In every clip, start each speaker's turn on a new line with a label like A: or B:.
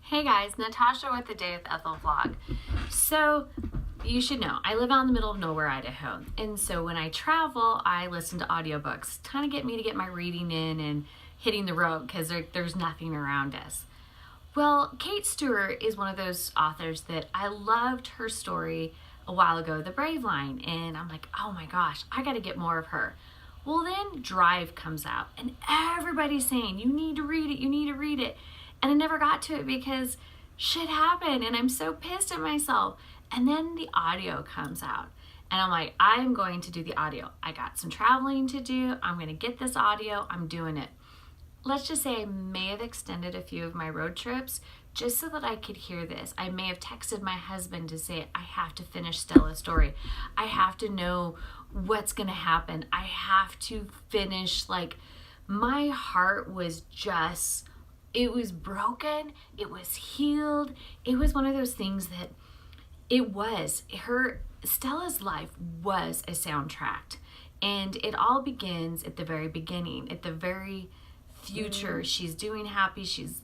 A: Hey guys, Natasha with the Day with Ethel vlog. So, you should know, I live out in the middle of nowhere, Idaho. And so when I travel, I listen to audiobooks, kind of get me to get my reading in and hitting the road because there's nothing around us. Well, Kate Stewart is one of those authors that I loved her story a while ago, The Brave Line. And I'm like, oh my gosh, I got to get more of her. Well, then Drive comes out and everybody's saying, you need to read it, you need to read it. And I never got to it because shit happened and I'm so pissed at myself. And then the audio comes out and I'm like, I'm going to do the audio. I got some traveling to do. I'm going to get this audio. I'm doing it. Let's just say I may have extended a few of my road trips just so that I could hear this. I may have texted my husband to say, I have to finish Stella's story. I have to know what's going to happen. I have to finish. Like, my heart was just, it was broken. It was healed. It was one of those things that Stella's life was a soundtrack. And it all begins at the very beginning, at the very future. She's doing happy. She's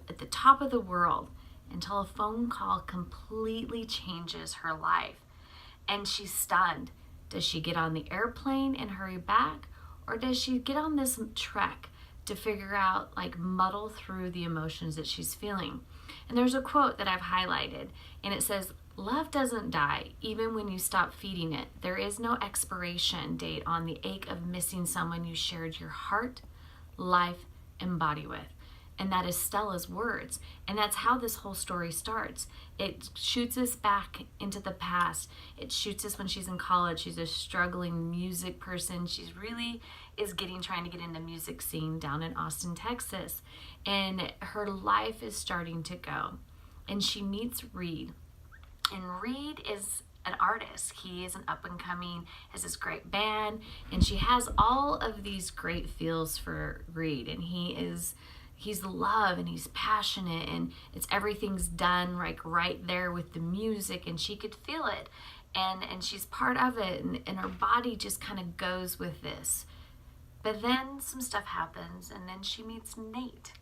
A: at the top of the world until a phone call completely changes her life. And she's stunned. Does she get on the airplane and hurry back? Or does she get on this trek to figure out, like, muddle through the emotions that she's feeling? And there's a quote that I've highlighted, and it says, love doesn't die, even when you stop feeding it. There is no expiration date on the ache of missing someone you shared your heart, life, and body with. And that is Stella's words. And that's how this whole story starts. It shoots us back into the past. It shoots us when she's in college. She's a struggling music person. She's really is trying to get in the music scene down in Austin, Texas. And her life is starting to go. And she meets Reed. And Reed is an artist. He is an up-and-coming, has this great band, and she has all of these great feels for Reed. And he's love, and he's passionate, and everything's done like right there with the music, and she could feel it, and she's part of it, and her body just kind of goes with this. But then some stuff happens, and then she meets Nate.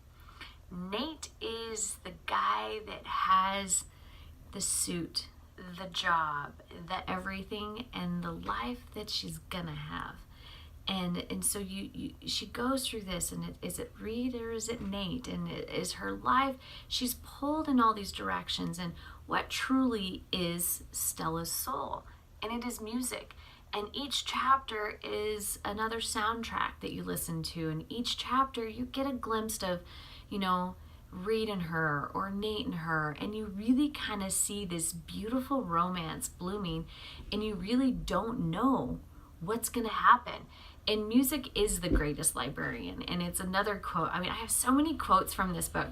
A: Nate is the guy that has the suit, the job, the everything, and the life that she's gonna have. And so she goes through this, and is it Reed or is it Nate? And it is her life. She's pulled in all these directions, and what truly is Stella's soul, and it is music. And each chapter is another soundtrack that you listen to, and each chapter you get a glimpse of, Reed and her or Nate and her, and you really kind of see this beautiful romance blooming, and you really don't know what's going to happen. And music is the greatest librarian. And it's another quote. I mean, I have so many quotes from this book.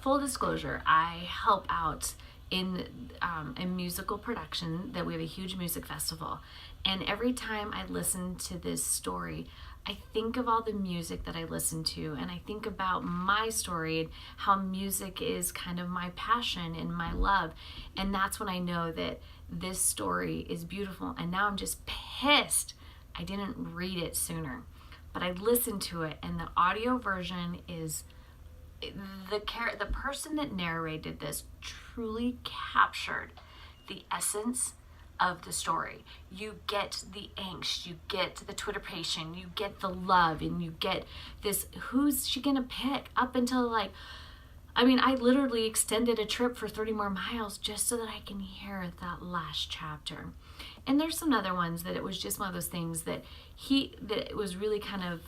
A: Full disclosure, I help out in a musical production that we have a huge music festival. And every time I listen to this story, I think of all the music that I listen to, and I think about my story and how music is kind of my passion and my love. And that's when I know that this story is beautiful. And now I'm just pissed I didn't read it sooner. But I listened to it, and the audio version is the person that narrated this truly captured the essence of the story. You get the angst, you get the twitterpation, you get the love, and you get this, who's she gonna pick, up until I literally extended a trip for 30 more miles just so that I can hear that last chapter. And there's some other ones that it was just one of those things that it was really kind of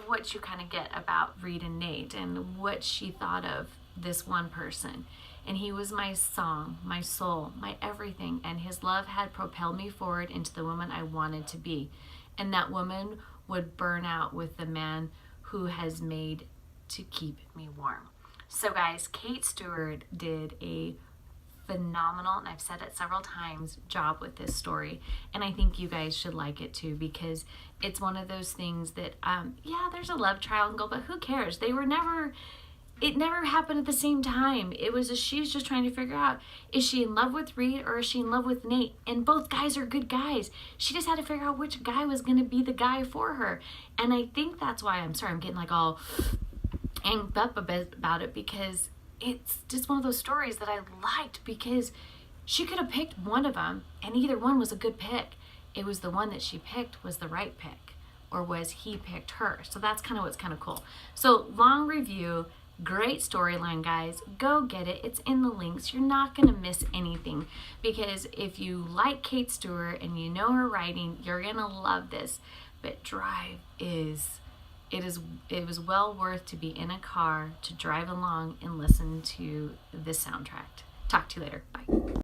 A: what you kind of get about Reed and Nate, and what she thought of this one person. And he was my song, my soul, my everything. And his love had propelled me forward into the woman I wanted to be. And that woman would burn out with the man who has made to keep me warm. So guys, Kate Stewart did a phenomenal, and I've said it several times, job with this story. And I think you guys should like it too, because it's one of those things that, there's a love triangle, but who cares? It never happened at the same time. She was just trying to figure out, is she in love with Reed or is she in love with Nate? And both guys are good guys. She just had to figure out which guy was going to be the guy for her. And I think that's why, I'm getting like all amped up a bit about it, because it's just one of those stories that I liked because she could have picked one of them and either one was a good pick. It was the one that she picked was the right pick, or was he picked her? So that's kind of what's kind of cool. So long review, great storyline, guys. Go get it. It's in the links. You're not going to miss anything because if you like Kate Stewart and you know her writing, you're going to love this. But Drive it was well worth to be in a car to drive along and listen to this soundtrack. Talk to you later. Bye.